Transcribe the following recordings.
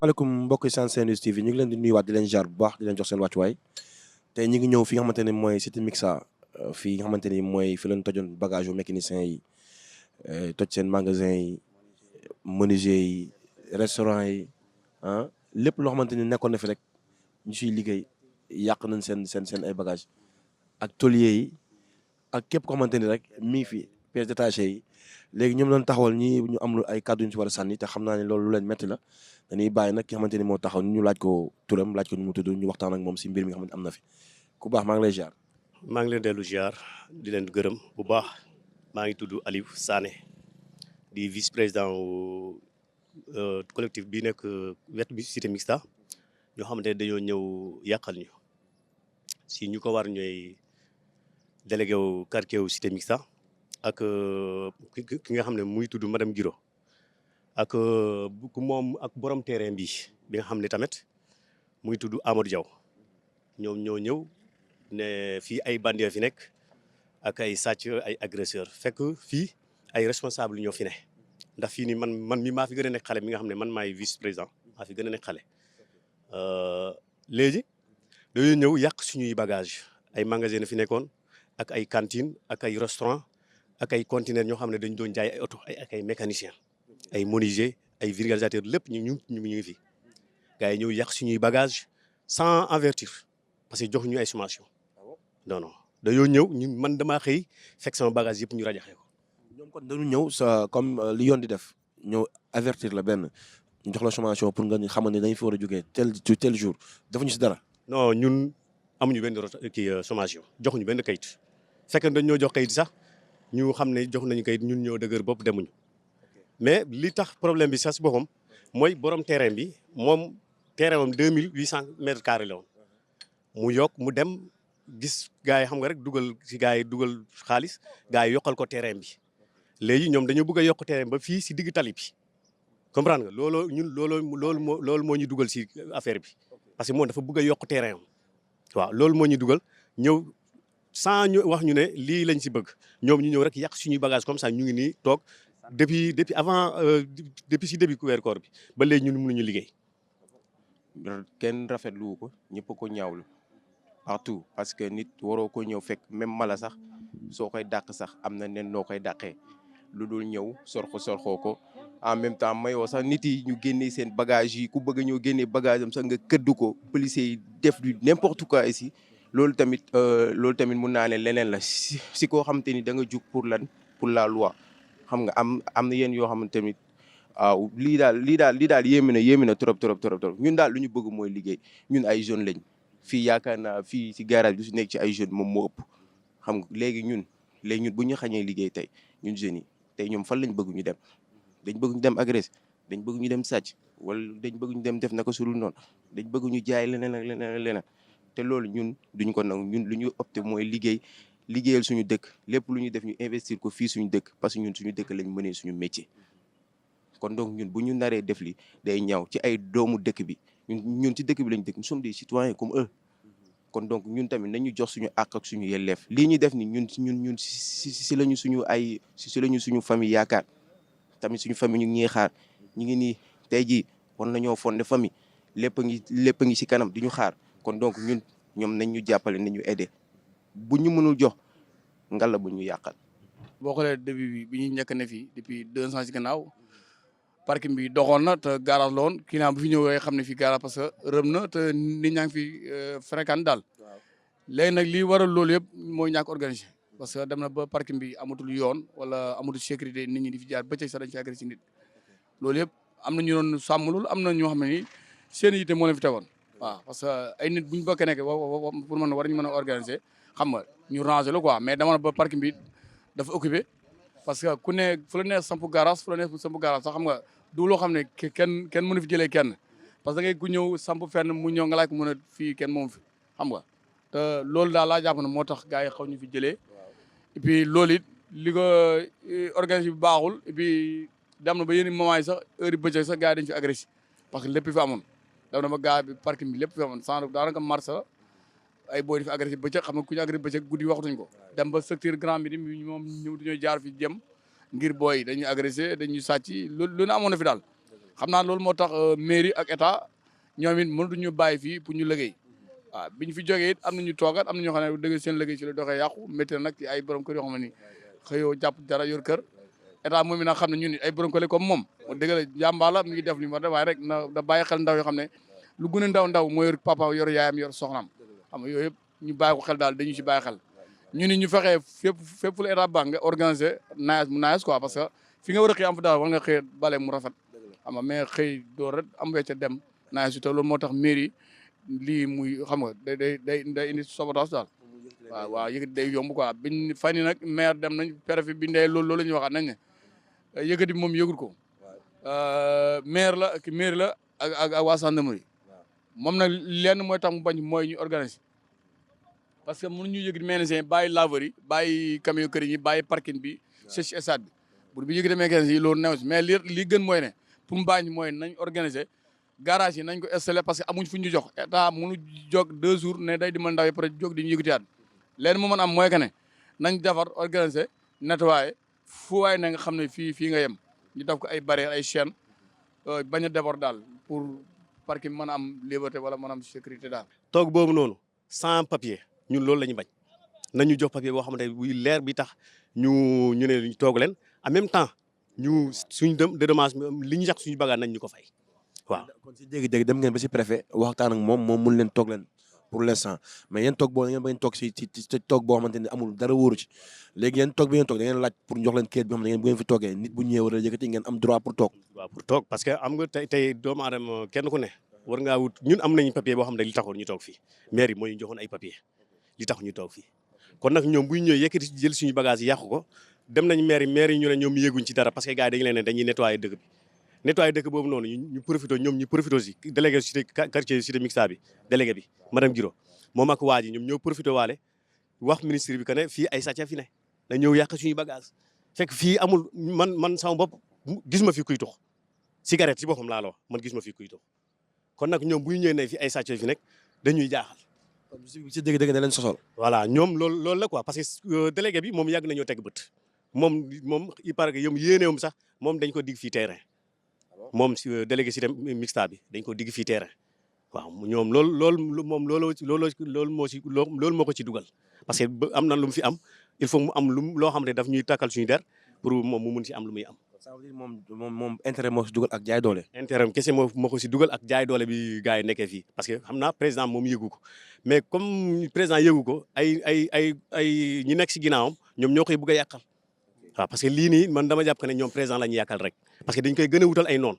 maaleykum mbokk yi Sen TV ñu ngi leen di nuyuwaat di leen jaar bu baax di leen jox seen wàccuwaay tey ñu ngi ñëw fi nga xamante ne mooy cité Mixa fii nga xamante ni mooy fi leen tojoon bagage yu mécanicien yi toj seen magasin yi menuisier yi restaurant yi lépp loo xamante ni nekkoon na fi rek ñu siy liggéey yàq nañ seen ay bagage ak tôlier yi ak képp ko xamante ni rek mi ngi fi pièces détachées yi léegi ñoom doon taxawal ñi ñu am lu ay kàddu yu ñu si war a sànni te xam naa ne loolu lu leen métti la dañuy bàyyi nag ki xamante ni moo taxaw ñu laaj ko turam laaj ko nu mu tudd ñu waxtaan ak moom si mbir mi nga xamante am na fi ku baax maa ngi lay ziar. maa ngi leen dellu ziar di leen gërëm bu baax maa ngi tudd Aliou Sané di vice président wu collectif bi nekk wet bi cité mixta ñoo xamante ne dañoo ñëw yàqal ñu si ñu ko war ñooy délégué wu quartier wu cité mixta ak ki nga xam ne muy tudd madame Giro ak moom ak borom terrain bi nga xam ne tamit muy tudd Amadou Diaw ñoom ñoo ñëw ne fii ay bandits fi nekk ak ay sàcc ay agresseur fekk fii ay responsable ñoo fi ne ndax fii ni man mi maa fi gën a nekk xale mi nga xam ne man maay vice président maa fi gën a nekk xale léegi dañoo ñëw yàq suñuy bagage ay magasin fi nekkoon ak ay cantine ak ay restaurant ak ay conteneurs ñoo xam ne dañu doon jaay ay oto ak ay mécanicien ay menuisier ay vulgarisateur lépp ñu ngi fi gars yi ñëw yàq suñuy bagage sans avertir parce que joxuñu ay sommation non dañoo ñëw man damaa xëy fekk sama bagage yëpp ñu rajaxe ko. ñoom kon dañu ñëw sa comme li yoon di def ñëw avertir la benn ñu jox la sommation pour nga xamal ne dañu fi war a jógee tel jour defuñu si dara. non ñun amuñu benn sommation joxuñu benn kayit fekk dañ ñoo jox kayit sax ñu xam ne jox nañu kayit ñun ñoo dëgër bopp demuñu mais li tax problème bi sax si boppam mooy borom terrain bi moom terrain moom 2800 mètres carrés la woon mu yokk mu dem gis gars yi xam nga rek dugal si gars yi dugal xaalis gars yi yokkal ko terrain bi léegi ñoom dañoo bëgg a yokk terrain ba fii si digg tali bi comprendre nga loolu moo ñu dugal si affaire bi parce que moom dafa bëgg a yokk terrain am waaw loolu moo ñu dugal ñëw sans ñu wax ñu ne lii lañ si bëgg ñoom ñu ñëw rek yàq suñuy bagage comme ça ñu ngi nii toog depuis avant depuis si début weer koor bi ba léegi ñun mënuñu liggéey. kenn rafetlu ko ñëpp ko ñaawlu partout parce que nit waroo ko ñëw fekk même mala sax soo koy dàq sax am na nen noo koy dàqee lu dul ñëw sorxoo ko en même temps mayoo sax nit yi ñu génnee seen bagage yi ku bëgg ñëw génnee bagage am sax nga këddu ko policiers yi def du n'importe quoi ici loolu tamit mun naa ne leneen la si koo xamante ni da nga jug pour la loi xam nga am na yéen yoo xamante tamit waaw lii daal yéeme na trop ñun daal lu ñu bëgg mooy liggéey ñun ay jeunes lañ fii yaakaar naa fii si garage bi su nekk ci ay jeunes moom moo ëpp xam nga léegi ñun bu ñu xañee liggéey tey ñun jeunes yi tey ñoom fan lañ bëgg ñu dem dañ bëgg ñu dem agressé dañ bëgg ñu dem sàcc wala dañ bëgg ñu dem def naka sulul noonu dañ bëgg ñu jaay leneen te loolu ñun duñ ko nangu ñun lu ñu opté mooy liggéeyal suñu dëkk lépp lu ñu def ñu investir ko fii suñu dëkk parce que ñun suñu dëkk lañ mënee suñu métier kon donc ñun bu ñu naree def li day ñaaw ci ay doomu dëkk bi ñun ci dëkk bi lañ dëkk nous sommes des citoyens comme eux kon donc ñun tamit nañu jox suñu àq ak suñu yelleef lii ñuy def ni ñun si lañu suñu famille yaakaar tamit suñu famille ñu ngi xaar ñu ngi nii tey jii war nañoo fondé famille lépp a ngi si kanam di ñu xaar kon donc ñoom nañ ñu jàppale nañ ñu aider bu ñu mënul jox ngalla bu ñu yàqal. boo xoolee début bi ñu njëkk ne fii depuis 2 ans ci gannaaw parking bi doxoon na te garage la woon client bu fi ñëwee xam ne fii garage parce que rëm na te nit ñaa ngi fi fréquente daal. léegi nag lii waral loolu yëpp mooy ñàkk organisé parce que dem na ba parking bi amatul yoon wala amatul sécurité nit ñi di fi jaar bëccëg sax dañ fi agressé nit loolu yëpp am na ñu doon sàmm loolu am na ñoo xam ne ni seen yitte moo leen fi tegoon waaw parce que ay nit bu ñu bokkee nekk pour mën war ñu mën a organiser xam nga ñu ranger la quoi mais dama na ba parking bi dafa occupé parce que ku ne fu la nee samp garage sax xam nga du loo xam ne kenn mënu fi jëlee kenn parce que da ngay ku ñëw samp fenn mu ñëw nga laaj ko mën a fii kenn moom fi xam nga te loolu daal laa jàpp ne moo tax gars yi xaw ñu fi jëlee et puis loolu it li ko organisé bi baaxul et puis dem na ba yenn moment yi sax heure yi bëccëg sax gars yi dañu fi agressé parce que lépp fi amoon dem na ba gars bi parking bi lépp fi amoon sans daanaka marché la ay booy di fi agressé bëccëg xam nga ku ñu agressé bëccëg guddi waxtuñ ko dem ba secteur grand bi moom ñëw dañoo jaar fi jëm ngir booy dañuy agressé dañuy sàcc lu ne amoon na fi daal xam naa loolu moo tax mairie ak état ñoom it mënatuñu bàyyi fii pour ñu liggéey waaw bi ñu fi jógee it am na ñu toogat am na ñoo xam ne dëgg seen liggéey ci la doxee yàqu métti na nag ci ay borom kër yoo xam ne ni xëyoo jàpp dara yor kër état moom it nag xam ne ñun ay borom kër comme moom dëgg la jàmbaar la mi ngi def li mu war a def waaye rek na da bàyyi xel ndaw yoo xam ne lu gën a ndaw moo yor papa yor yaayam yor soxnaam xam nga yooyu yëpp ñu bàyyi ko xel daal dañu ci bàyyi xel ñu ni ñu fexee fépp fu la état baax nga organiser naes quoi parce que fi nga war a xëy am fa daal war nga xëy bale mu rafet xam nga mais xëy door rek am wecca dem naes te loolu moo tax mairie lii muy xam nga day indi sabotage daal waaw yëkkati day yomb quoi biñ fan yi nag maire dem nañ préfet bi ndee loolu la ñuy waxaat nañ ne yëkkati bi moom yëgul ko maire la ak waa gendarmerie moom nag lenn mooy tax mu bañ mooy ñu organiser parce que mënuñu yëkkati mécanicien bàyyi laveur yi bàyyi camion kër yi bàyyi parking bi ci stade bi bu bi yëkkati mécanicien yi loolu new si mais li gën mooy ne pour mu bàyyi mooy nañ organiser garage yi nañ ko installé parce que amuñ fu ñu jox état mënu jóg 2 jours ne day dimbal ndaw yi peut être jóg di ñu yëkkatiwaat leen mu mën am mooy que ne nañ defar organiser nettoyer fu waay na nga xam ne fii nga yem ñu def ko ay barrières ay chaînes bañ a déborder daal pour parking mën a am liberté wala mën a am sécurité daal. toog boobu noonu sans papier ñun loolu la ñu bañ nañu jox papier boo xamante ne buy leer bi tax ñu ne ñu toog leen en même temps ñu suñ dédommage li ñu yàq suñu bagage nañ ñu ko fay waaw. kon si dégg-dégg dem ngeen ba si préfet waxtaan ak moom mun leen toog leen pour l'instant mais yéen toog boo ngeen bañ toog si toog boo xamante ne amul dara wóoru ci léegi yéen toog bi ngeen toog da ngeen laaj pour jox leen kayit bi xam ne bu ngeen fi toogee nit bu ñëwee war a yëkkati ngeen am droit pour toog. waaw pour toog parce que am nga tey doomu aadama kenn ku ne war ngaa wut ñun am nañu papier boo xam ne li taxoon ñu toog fii maire yi moo ñu joxoon ay papier li tax ñu toog fii kon nag ñoom buy ñëwee yëkkati jël suñu bagage yi yàqu ko dem nañ maire yi ñu ne ñoom yéeguñ ci dara parce que gars yi dañu leen ne dañuy nettoyer dëkk bi nettoyer dëkk boobu noonu ñu profité ñu profité si délégué cité quartier cité mixta bi délégué bi madame Giro moom ak waa ji ñoom ñoo profité waale wax ministre bi que ne fii ay sàcc fi ne na ñëw yàq suñu bagage fekk fii amul man sama bopp gis ma fi kuy tux cigarette si boppam laa la wax man gis ma fi kuy tux kon nag ñoom bu ñu ñëwee ne fi ay sàcc fi nekk dañuy jaaxal. kon si dégg-dégg da leen sosol. voilà ñoom loolu la quoi parce que délégué bi moom yàgg nañoo teg bët moom il paraît que yëm yéeneewum sax moom dañ ko digg fii terrain moom si délégué cité mixta bi dañ ko digg fii terrain waaw ñoom loolu moo ko ci dugal parce que am na lu mu fi am il faut mu am loo xam ne daf ñuy takkal suñu der pour moom mu mun si am lu muy am. ça veut dire moom intérêt moo si dugal ak jaay doole. intérêt kese moo ko si dugal ak jaay doole bi gars yi nekkee fii parce que xam naa président moom yëgu ko mais comme président yëgu ko ay ñi nekk si ginnaawam ñoom ñoo koy bëgg a yàqal waaw parce que lii nii man dama jàpp que ne ñoom président la ñuy yàqal rek parce que dañ koy gën a wutal ay noon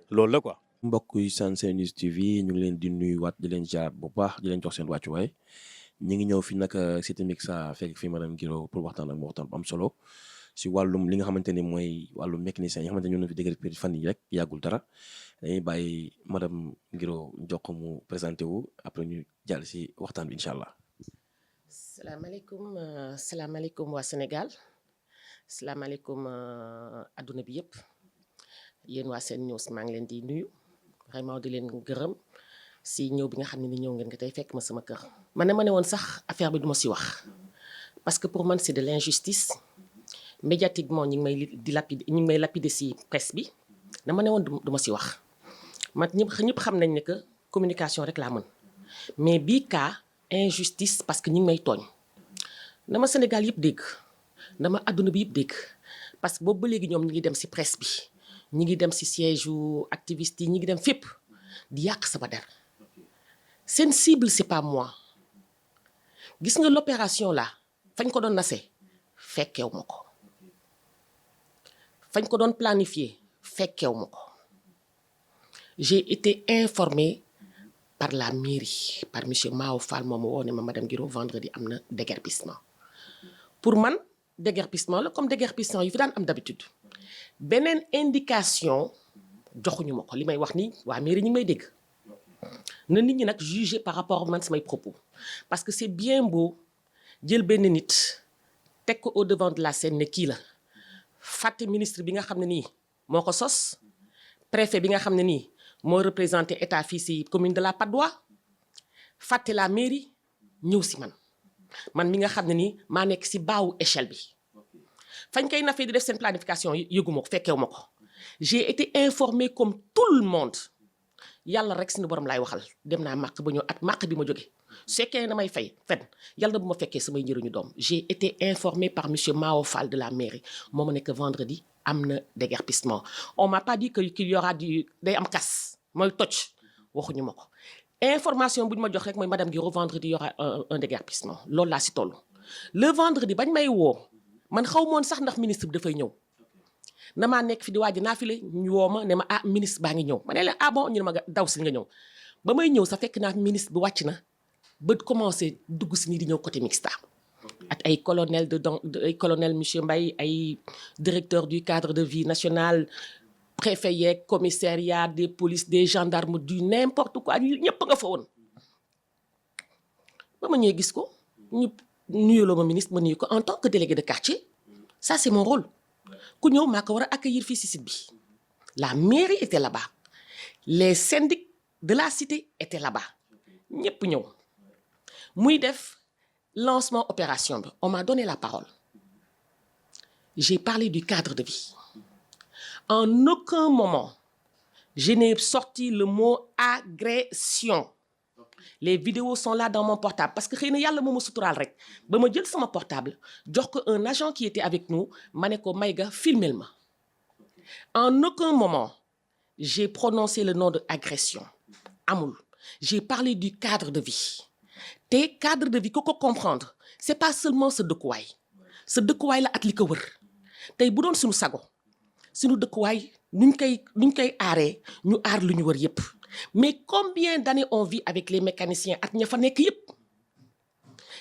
loolu la quoi. mbokk yi Sen News TV ñu ngi leen di nuyuwaat di leen jaar bu baax di leen jox seen wàccuwaay ñu ngi ñëw fi nag cité mixa fekk fi madame Giro pour waxtaan ak waxtaan bu am solo si wàllum li nga xamante ni mooy wàllum mécanicien yi nga xamante ni ñoo fi dégg fan yi rek yàggul dara dañuy bàyyi madame Giro jox ko mu présenté wu après ñu jàll si waxtaan bi incha allah. salaamaaleykum waa Sénégal salaamaaleykum adduna bi yëpp yéen waa Sen News maa ngi leen di nuyu. vraiment di leen gërëm si ñëw bi nga xam ne ni ñëw ngeen nga tey fekk ma sama kër. ma ne woon sax affaire bi du ma si wax parce que pour man c'est de l'injustice médiatiquement ñi ngi may lapider si presse bi dama ne woon du ma si wax man ñëpp xam nañ ne que communication rek laa mën mais bii cas injustice parce que ñi ngi may tooñ dama Sénégal yëpp dégg dama adduna bi yëpp dégg parce que boobu ba léegi ñoom ñi ngi dem si presse bi. ñi ngi dem ci siège u activiste yi ñi ngi dem fépp di yàq sama der seen cible c'est pas moi gis nga l'opération là fañ ko doon nase fekkeew ma ko fañ ko doon planifier fekkeew ma ko j'ai été informé par la mairie par monsieur Mao Fall moom woo ne ma madame Giro vendredi am na déguerpissement pour man déguerpissement la comme déguerpissement yu fi daan am d'habitude beneen indication joxuñu ma ko li may wax ni waa mairie ñi ngi may dégg na nit ñi nag juger par rapport man samay propos parce que c'est bien beau jël benn nit teg ko au devant de la scène ne kii la fàtte ministre bi nga xam ne nii moo ko sos préfet bi nga xam ne nii moo représenté état fii ci commune de la Patte d'Oie fàtte la mairie ñëw ci man mi nga xam ne nii maa nekk ci baawu échelle bi fañ koy nafee di def seen planification yëguma ko fekkewu ma ko j'ai été informé comme tout le monde yàlla rek suñu borom laay waxal dem naa màq ba ñëw at màq bi ma jóge su fekkee damay fay fen yàlla na bu ma fekkee samay njëriñu doom j'ai été informé par monsieur Mao Fall de la mairie moo ma nekk vendredi am na déguerpissement on m'a pas dit que qu'il y aura du day am kas mooy toj waxuñu ma ko information bu ñu ma jox rek mooy madame Guiro vendredi y aura un déguerpissement loolu laa si toll le vendredi bañ may woo man xaw moon sax ndax ministre bi dafay ñëw na maa nekk fi di waaj naa fi le ñu woo ma ne ma ah ministre baa ngi ñëw ma ne leen ah bon ñu ne ma daw si nga ñëw ba may ñëw sax fekk naa ministre bi wàcc na ba commencé dugg si nii di ñëw côté mixta ak ay colonel ay colonel monsieur Mbaye ay directeur du cadre de vie national préfet yeeg commissariat des polices des gendarmes du n'importe quoi ñëpp nga fa woon ba ma ñëwee gis ko ñu nuyuloo ma ministre ma nuyu ko en tant que délégué de quartier ça c'est mon rôle ku ñëw maa ko war a accueillir fii si site bi la mairie était là-bas les syndics de la cité étaient là-bas ñëpp ñëw muy def lancement opération bi on m'a donné la parole j'ai parlé du cadre de vie en aucun moment je n'ai sorti le mot agression les vidéos sont là dans mon portable parce que xëy na yàlla moo ma suturaal rek ba ma jël sama portable jox ko un agent qui était avec nous ma ne ko Maïga filmel ma en aucun moment j'ai prononcé le nom de agression amul j'ai parlé du cadre de vie te cadre de vie ko comprendre c'est pas seulement sa dëkkuwaay la at li ko wër tey bu doon suñu sago suñu dëkkuwaay nuñ koy aaree ñu aar lu ñu wër yépp mais combien d'années on vit avec les mécaniciens at ña fa nekk yépp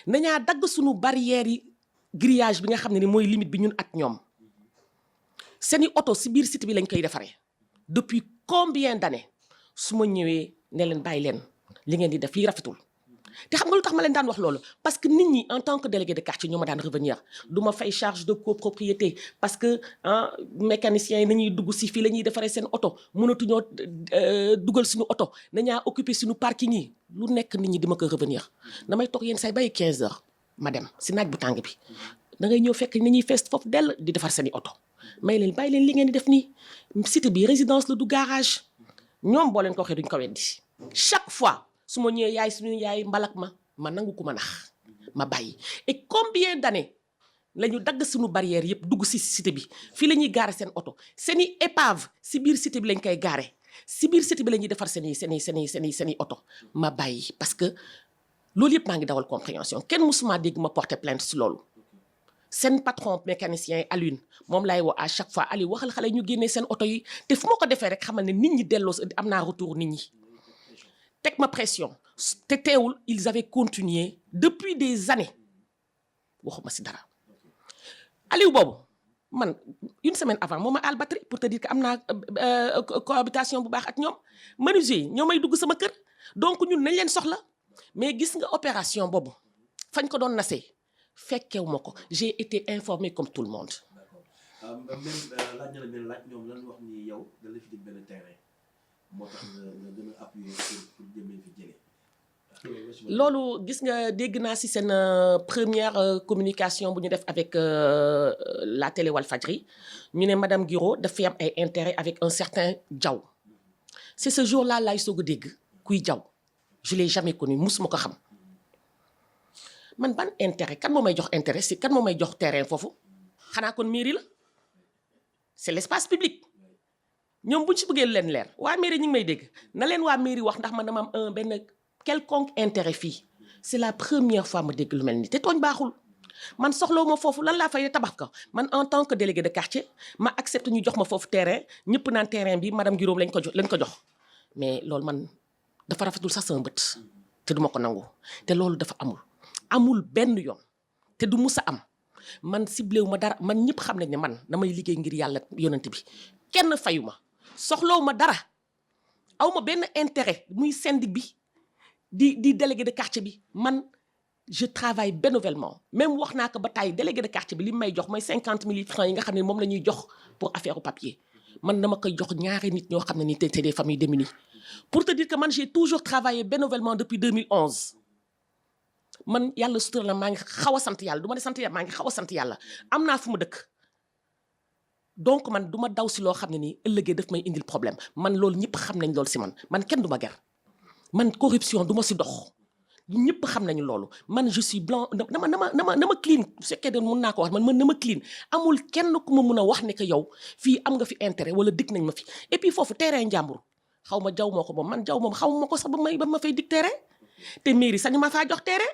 nañaa dagg suñu barrières yi grillage bi nga xam ne ni mooy limite bi ñun at ñoom seeni oto si biir site bi lañ koy defaree depuis combien d'années su ma ñëwee ne leen bàyyi leen li ngeen di def lii rafetul te xam nga lu tax ma leen daan wax loolu parce que nit ñi en tant que délégué de quartier ñoo ma daan revenir du ma fay charge de copropriété parce que mécaniciens yi nañuy dugg si fii la ñuy defaree seen oto mënatuñoo dugal suñu oto nañaa occuper suñu parking yi lu nekk nit ñi di ma ko revenir damay toog yéen say bàyyi 15 heures ma dem si naaj bu tàng bi da ngay ñëw fekk nañuy fees foofu dell di defar seen i oto may leen bàyyi leen li ngeen di def nii cité bi résidence la du garage ñoom boo leen ko waxee duñ ko weddi chaque fois su ma ñëwee yaay suñu yaay mbalak ma nangu ko ma nax ma bàyyi et combien d'années la ñu dagg suñu barrière yëpp dugg si cité bi fii la ñuy gaare seen oto seeni épave si biir cité bi lañ koy gaare si biir cité bi la ñuy defar seeni oto ma bàyyi parce que loolu yëpp maa ngi dawal compréhension kenn musuma dégg ma porter plainte si loolu seen patron mécanicien yi Alioune moom laay woo à chaque fois Aliou waxal xale ñu génnee seen oto yi te fu ma ko defee rek xamal ne nit ñi delloo am naa retour nit ñi teg ma pression te teewul ils avaient continué depuis des années waxuma si dara Aliou boobu man une semaine avant moo ma àll batterie pour te dire que am naa cohabitation bu baax ak ñoom menuisier yi ñoo may dugg sama kër donc ñun nañ leen soxla mais gis nga opération boobu fañ ko doon nasee fekkewu ma ko j'ai été informé comme tout le monde. même laaj na la benn laaj ñoom lan wax ni yow da la fi dig benn terrain moo tax nga gën a appuyer pour jëmee fi jëlee. loolu gis nga dégg naa si seen première communication bu ñu def avec la télé Walfadjri ñu ne madame Guiro dafay am ay intérêt avec un certain Diaw c'est ce jour-là laay soog a dégg kuy Diaw je l'ai jamais connu musuma ko xam man ban intérêt kan moo may jox intérêt si kan moo may jox terrain foofu xanaa kon mairie la c'est l'espace public ñoom buñ si bëggee leen leer waa mairie ñu ngi may dégg na leen waa mairie wax ndax man dama am benn quelconque intérêt fii c'est la première fois ma dégg lu mel ni te tooñ baaxul man soxlawu ma foofu lan laa fay tabax ko man en tant que délégué de quartier ma accepte ñu jox ma foofu terrain ñëpp naan terrain bi madame Guiro lañ ko jox mais loolu man dafa rafetul sax sama bët te duma ko nangu te loolu dafa amul benn yoon te du musa am man ciblé wu ma dara man ñëpp xam nañ ne man damay liggéey ngir yàlla yonent bi kenn fayu ma soxlawu ma dara aw ma benn intérêt muy syndic bi di délégué de quartier bi man je travaille bénévolement même wax naa ko ba tey délégué de quartier bi li may jox mooy 50 000 francs yi nga xam ne moom la ñuy jox pour affaire au papier man dama koy jox ñaari nit ñoo xam ne ni c'est des familles démunies pour te dire que man j'ai toujours travaillé bénévolement depuis 2011 man yàlla sutura la maa ngi xaw a sant yàlla du ma ne sant yàlla maa ngi xaw a sant yàlla am naa fu ma dëkk donc man du ma daw si loo xam ne nii ëllëgee daf may indil problème man loolu ñëpp xam nañ loolu si man kenn du ma ger man corruption du ma si dox ñëpp xam nañu loolu man je suis blanc na ma clean su fekkee de mun naa ko wax man na ma clean amul kenn ku ma mun a wax ne que yow fii am nga fi intérêt wala dig nañ ma fi et puis foofu terrain njàmbur xaw ma jaw moo ko moom man jaw moom xaw ma ko sax ba ma fay dig terrain te mairie sañu ma faa jox terrain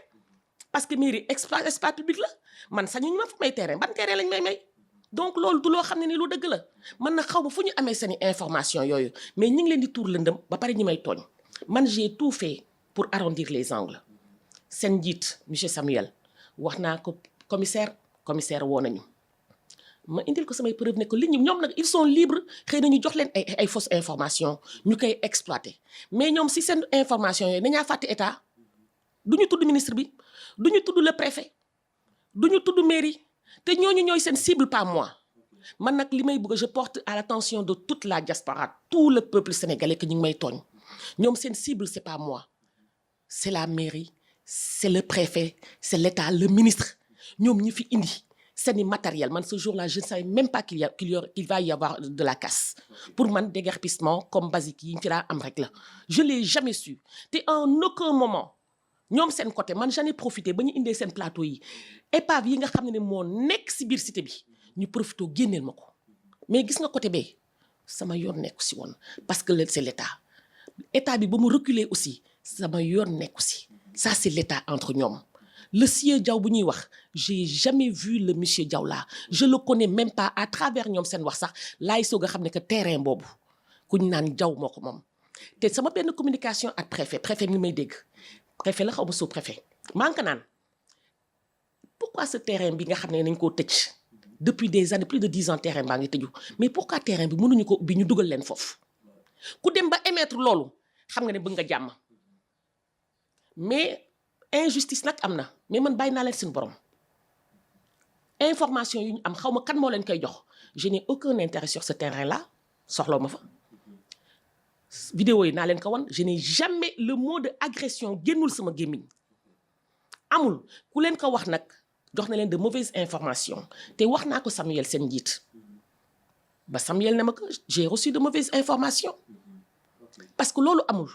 parce que mairie espace public la man sañu ñu ma fa may terrain ban terrain lañ may donc loolu du loo xam ne ni lu dëgg la man na xaw ma fu ñu amee seen information yooyu mais ñu ngi leen di tuur lëndëm ba pare ñi may tooñ man j'ai tout fait pour arrondir les angles seen njiit monsieur Samuel wax naa ko commissaire woo nañu ma indil ko samay preuve ne ko li ñoom nag ils sont libres xëy na ñu jox leen ay fausses informations ñu koy exploiter mais ñoom si seen information yooyu dañaa fàtte état du ñu tudd ministre bi du ñu tudd le préfet du ñu tudd mairie te ñooñu ñooy seen cible pas moi man nag li may bëgg je porte à l'attention de toute la diaspora tout le peuple sénégalais que ñu ngi may tooñ ñoom seen cible c'est pas moi c'est la mairie c'est le préfet c'est l'état le ministre ñoom ñi fi indi seeni matériel man ce jour-là je ne savais même pas qu'il va y avoir de la casse pour man déguerpissement comme basique yi ñu fi daa am rek la je l'ai jamais su te en aucun moment ñoom seen côté man j'en ai profité ba ñu indee seen plateau yi épave yi nga xam ne moo nekk si biir cité bi ñu profité génneel ma ko mais gis nga côté bee sama yoon nekku si woon parce que c'est l'état bi ba mu reculer aussi sama yoon nekku si ça c'est l'état entre ñoom le sieur Diaw bu ñuy wax j'ai jamais vu le monsieur Diaw là je le connais même pas à travers ñoom seen wax sax laay soog a xam ne que terrain boobu ku ñu naan Diaw moo ko moom te sama benn communication ak préfet mi may dégg préfet la xaw ma sous-préfet maa ngi ko naan pourquoi ce terrain bi nga xam ne nañ koo tëj depuis des années plus de 10 ans terrain baa ngi tëju mais pourquoi terrain bi mënuñu ko ubbi ñu dugal leen foofu ku dem ba émettre loolu xam nga ne bëgg nga jàmm mais injustice nag am na mais man bàyyi naa leen seen borom information yu ñu am xaw ma kan moo leen koy jox je n'ai aucun intérêt sur ce terrain là soxla ma fa vidéo yi naa leen ko wan je n'ai jamais le mot de agression génnul sama gémmiñ amul ku leen ko wax nag jox na leen de mauvaises informations te wax naa ko Samuel seen njiit ba Samuel ne ma que j'ai reçu de mauvaises informations parce que loolu amul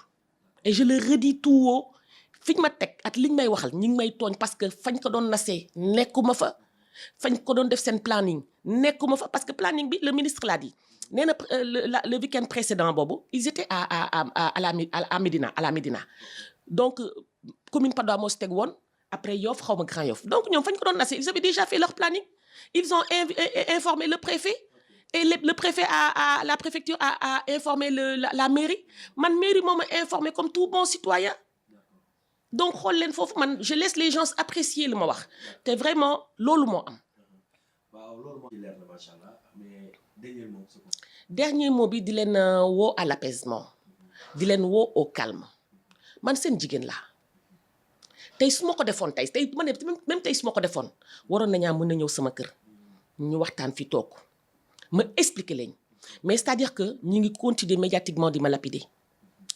et je le redis tout haut fiñ ma teg at liñ may waxal ñi ngi may tooñ parce que fañ ko doon nasee nekkuma fa fañ ko doon def seen planning nekkuma fa parce que planning bi le ministre l'a dit nee na le week-end précédent boobu ils étaient à la Médina donc commune Patte d'Oie moo si teg woon après Yoff xaw ma Grand Yoff donc ñoom fañ ko doon nasee ils avaient déjà fait leur planning ils ont informé le préfet et le préfet la préfecture a informé la mairie man mairie moo ma informé comme tout bon citoyen donc xool leen foofu man je laisse les gens apprécier li ma wax te vraiment loolu moo am. waaw loolu moo leer na macha allah mais dernier mot bi di leen woo à l'apaisement di leen woo au calme man seen jigéen laa tey su ma ko defoon tey ma ne même tey su ma ko defoon waroon nañaa mën na ñëw sama kër ñu waxtaan fi toog ma expliquer leen mais c'est-à-dire que ñu ngi continuer médiatiquement di ma lapider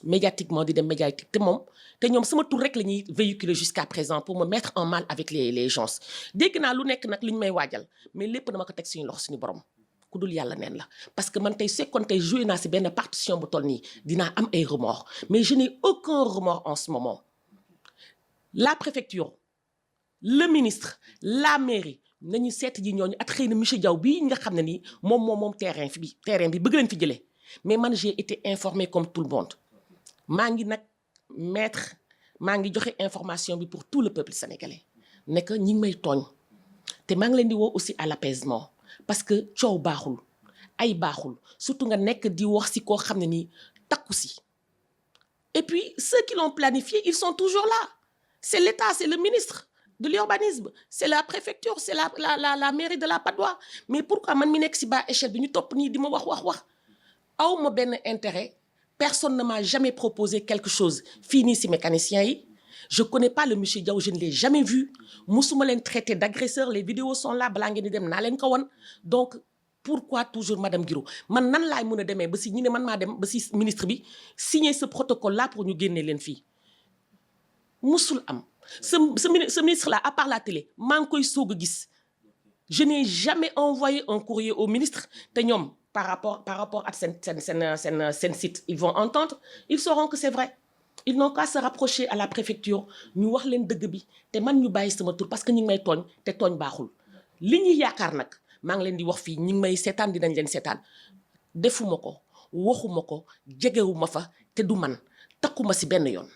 médiatiquement di dem médiatique te moom te ñoom sama tur rek la ñuy véhiculer jusqu'à présent pour me mettre en mal avec les gens dégg naa lu nekk nag li ñu may waajal mais lépp dama ko teg suñu loxo suñu borom ku dul yàlla neen la parce que man tey sekkoon tey joué naa si benn partition bu toll nii dinaa am ay remords mais je n'ai aucun remords en ce moment la préfecture le ministre la mairie nañu seet ji ñooñu at xëy na monsieur Diaw bii nga xam ne nii moom terrain bi bëgg leen fi jëlee mais man j'ai été informé comme tout le monde maa ngi nag maa ngi joxe information bi pour tout le peuple sénégalais ne que ñi ngi may tooñ te maa ngi leen di woo aussi à l'apaisement parce que coow baaxul ay baaxul surtout nga nekk di wax si koo xam ne nii takku si et puis ceux qui l'ont planifié ils sont toujours là c'est l'État c'est le ministre de l'urbanisme c'est la préfecture c'est la mairie de la Patte d'Oie mais pourquoi man mi nekk si bas échelle bi ñu topp nii di ma wax aw ma benn intérêt personne ne m'a jamais proposé quelque chose fii nii si mécanicien yi je connais pas le monsieur Diaw je ne l'ai jamais vu musuma leen traité d'agresseur les vidéos sont là balaa ngeen di dem naa leen ko won donc pourquoi toujours madame Guiraud man nan laay mën a demee ba si ñu ne man maa dem ba si ministre bi signer ce protocole là pour ñu génnee leen fii musul am ce ministre là à part la télé maa ngi koy soog a gis je n'ai jamais envoyé un courrier au ministre te ñoom par rapport à seen site ils vont entendre ils sauront que c'est vrai ils n'ont qu'à se rapprocher à la préfecture ñu wax leen dëgg bi te man ñu bàyyi sama tur parce que ñu ngi may tooñ te tooñ baaxul li ñuy yaakaar nag maa ngi leen di wax fii ñu ngi may seetaan dinañ leen seetaan defuma ko waxuma ko jegewuma fa te du man takkuma si benn yoon